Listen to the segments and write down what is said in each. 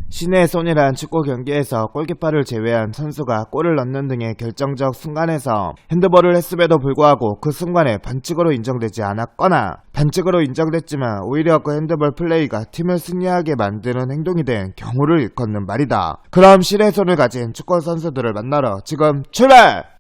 신의 손이란 축구 경기에서 골키퍼를 제외한 선수가 골을 넣는 등의 결정적 순간에서 핸드볼을 했음에도 불구하고 그 순간에 반칙으로 인정되지 않았거나 반칙으로 인정됐지만 오히려 그 핸드볼 플레이가 팀을 승리하게 만드는 행동이 된 경우를 일컫는 말이다. 그럼 신의 손을 가진 축구 선수들을 만나러 지금 출발!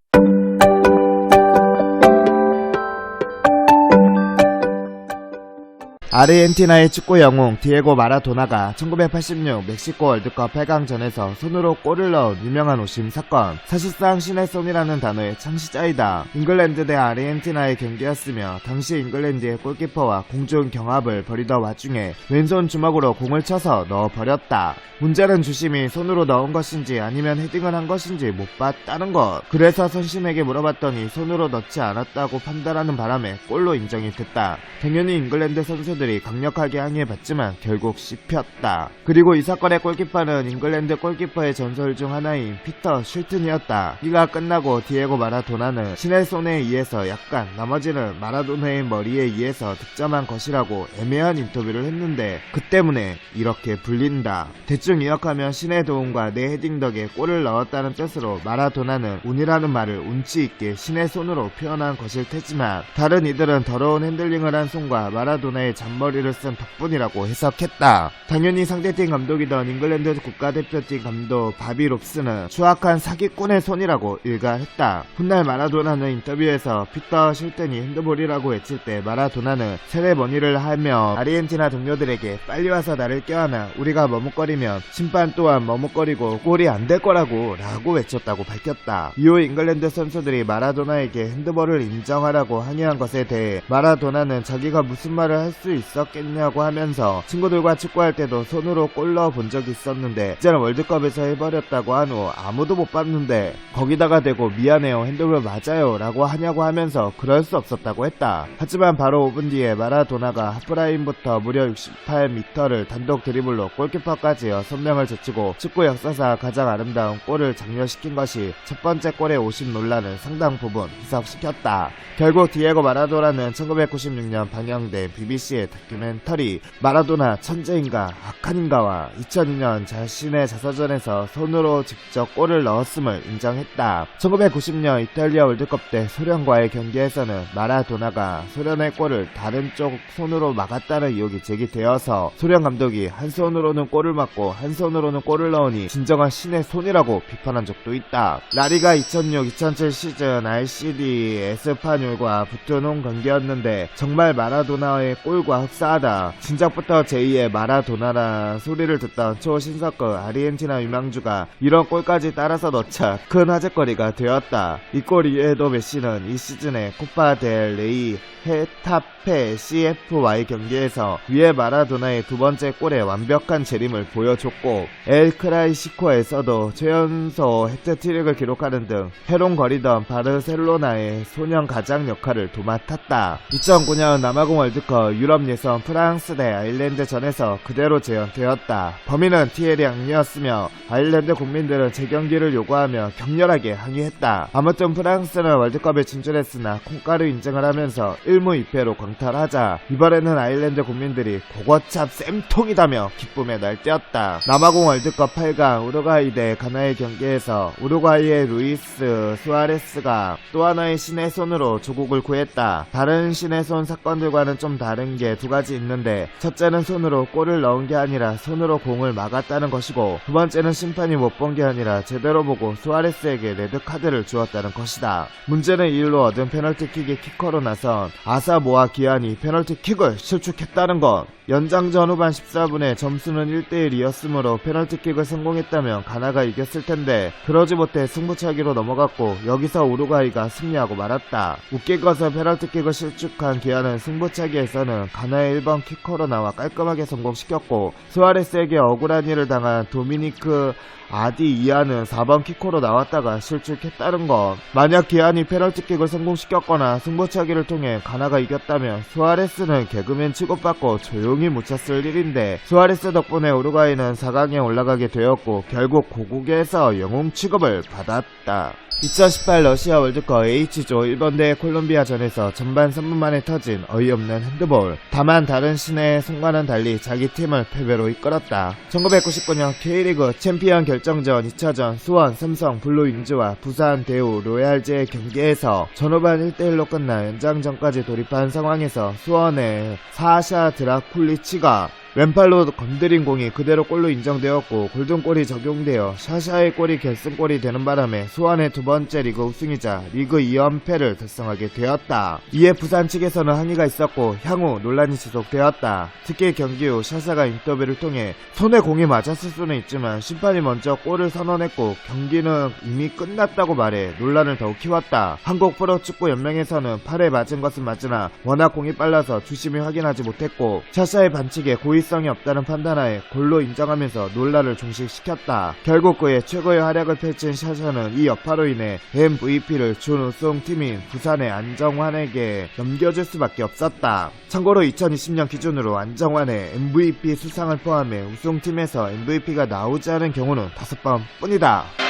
아르헨티나의 축구 영웅 디에고 마라도나가 1986 멕시코 월드컵 8강전에서 손으로 골을 넣은 유명한 오심 사건, 사실상 신의 손이라는 단어의 창시자이다. 잉글랜드 대 아르헨티나의 경기였으며 당시 잉글랜드의 골키퍼와 공중 경합을 벌이던 와중에 왼손 주먹으로 공을 쳐서 넣어버렸다. 문제는 주심이 손으로 넣은 것인지 아니면 헤딩을 한 것인지 못 봤다는 것. 그래서 선심에게 물어봤더니 손으로 넣지 않았다고 판단하는 바람에 골로 인정이 됐다. 당연히 잉글랜드 선수들이 강력하게 항의해봤지만 결국 씹혔다. 그리고 이 사건의 골키퍼는 잉글랜드 골키퍼의 전설 중 하나인 피터 슐튼이었다. 이가 끝나고 디에고 마라도나는 신의 손에 의해서 약간, 나머지는 마라도나의 머리에 의해서 득점한 것이라고 애매한 인터뷰를 했는데 그 때문에 이렇게 불린다. 대충 요약하면 신의 도움과 내 헤딩 덕에 골을 넣었다는 뜻으로 마라도나는 운이라는 말을 운치있게 신의 손으로 표현한 것일 테지만 다른 이들은 더러운 핸들링을 한 손과 마라도나의 잔머리를 쓴 덕분이라고 해석했다. 당연히 상대팀 감독이던 잉글랜드 국가대표팀 감독 바비 롭스는 추악한 사기꾼의 손이라고 일갈했다. 훗날 마라도나는 인터뷰에서 피터 슐튼이 핸드볼이라고 외칠 때 마라도나는 세레머니를 하며 아르헨티나 동료들에게 빨리 와서 나를 껴안아, 우리가 머뭇거리면 심판 또한 머뭇거리고 골이 안 될 거라고 라고 외쳤다고 밝혔다. 이후 잉글랜드 선수들이 마라도나에게 핸드볼을 인정하라고 항의한 것에 대해 마라도나는 자기가 무슨 말을 할 수 있었겠냐고 하면서 친구들과 축구할 때도 손으로 골 넣어 본 적이 있었는데 이제는 월드컵에서 해버렸다고 한 후 아무도 못 봤는데 거기다가 대고 미안해요, 핸드볼 맞아요 라고 하냐고 하면서 그럴 수 없었다고 했다. 하지만 바로 5분 뒤에 마라도나가 하프라인부터 무려 68m를 단독 드리블로 골키퍼까지 선명을 제치고 축구 역사상 가장 아름다운 골을 장려시킨 것이 첫 번째 골의 오심 논란을 상당 부분 희석시켰다. 결국 디에고 마라도나는 1996년 방영된 BBC의 다큐멘터리 마라도나 천재인가 악한인가와 2002년 자신의 자서전에서 손으로 직접 골을 넣었음을 인정했다. 1990년 이탈리아 월드컵 때 소련과의 경기에서는 마라도나가 소련의 골을 다른 쪽 손으로 막았다는 의혹이 제기되어서 소련 감독이 한 손으로는 골을 막고 한 손으로는 골을 넣으니 진정한 신의 손이라고 비판한 적도 있다. 라리가 2006-2007 시즌 RCD 에스파뇰과 붙은 경기였는데 정말 마라도나의 골과 흡사하다. 진작부터 제2의 마라도나라 소리를 듣던 초신석급 아르헨티나 유망주가 이런 골까지 따라서 넣자 큰 화제거리가 되었다. 이 골 이외에도 메시는 이 시즌에 코파 델 레이 헤타페 CF와의 경기에서 위에 마라도나의 두 번째 골에 완벽한 재림을 보여줬고 엘 클라시코에서도 최연소 해트트릭을 기록하는 등 해롱거리던 바르셀로나의 소년 가장 역할을 도맡았다. 2009년 남아공 월드컵 유럽 예선 프랑스 대 아일랜드전에서 그대로 재현되었다. 범인은 티에리 앙리였으며 아일랜드 국민들은 재경기를 요구하며 격렬하게 항의했다. 아무튼 프랑스는 월드컵에 진출했으나 콩가루 인증을 하면서 1무 2패로 광탈하자 이번에는 아일랜드 국민들이 그거참 쌤통이다며 기쁨에 날뛰었다. 남아공 월드컵 8강 우루과이 대 가나의 경기에서 우루과이의 루이스 수아레스가 또 하나의 신의 손으로 조국을 구했다. 다른 신의 손 사건들과는 좀 다른 게 두 가지 있는데 첫째는 손으로 골을 넣은 게 아니라 손으로 공을 막았다는 것이고 두 번째는 심판이 못 본 게 아니라 제대로 보고 수아레스에게 레드카드를 주었다는 것이다. 문제는 이 일로 얻은 페널티킥의 키커로 나선 아사모아 기안이 페널티킥을 실축했다는 것. 연장전 후반 14분에 점수는 1대1이었으므로 페널티킥을 성공했다면 가나가 이겼을 텐데 그러지 못해 승부차기로 넘어갔고 여기서 우루과이가 승리하고 말았다. 웃긴 것은 페널티킥을 실축한 기아는 승부차기에서는 가나의 1번 키커로 나와 깔끔하게 성공시켰고 수아레스에게 억울한 일을 당한 도미니크 아디 이하는 4번 키커로 나왔다가 실축했다는 것. 만약 기안이 페널티킥을 성공시켰거나 승부차기를 통해 가나가 이겼다면 수아레스는 개그맨 취급받고 조용히 묻혔을 일인데 수아레스 덕분에 우루과이는 4강에 올라가게 되었고 결국 고국에서 영웅 취급을 받았다. 2018 러시아 월드컵 H조 일본 대 콜롬비아전에서 전반 3분 만에 터진 어이없는 핸드볼. 다만 다른 신의 손과는 달리 자기 팀을 패배로 이끌었다. 1999년 K리그 챔피언 결정전 2차전 수원, 삼성, 블루 윙즈와 부산, 대우, 로얄즈의 경기에서 전후반 1대1로 끝나 연장전까지 돌입한 상황에서 수원의 사샤 드라쿨리치가 왼팔로 건드린 공이 그대로 골로 인정되었고 골든골이 적용되어 샤샤의 골이 결승골이 되는 바람에 수원의 두 번째 리그 우승이자 리그 2연패를 달성하게 되었다. 이에 부산 측에서는 항의가 있었고 향후 논란이 지속되었다. 특히 경기 후 샤샤가 인터뷰를 통해 손에 공이 맞았을 수는 있지만 심판이 먼저 골을 선언했고 경기는 이미 끝났다고 말해 논란을 더욱 키웠다. 한국 프로축구연맹에서는 팔에 맞은 것은 맞으나 워낙 공이 빨라서 주심이 확인하지 못했고 샤샤의 반칙에 고의성이 없다는 판단하에 골로 인정하면서 논란을 종식시켰다. 결국 그의 최고의 활약을 펼친 샤샤는 이 여파로 인해 MVP를 준우승팀인 부산의 안정환에게 넘겨줄 수밖에 없었다. 참고로 2020년 기준으로 안정환의 MVP 수상을 포함해 우승팀에서 MVP가 나오지 않은 경우는 5번 뿐이다.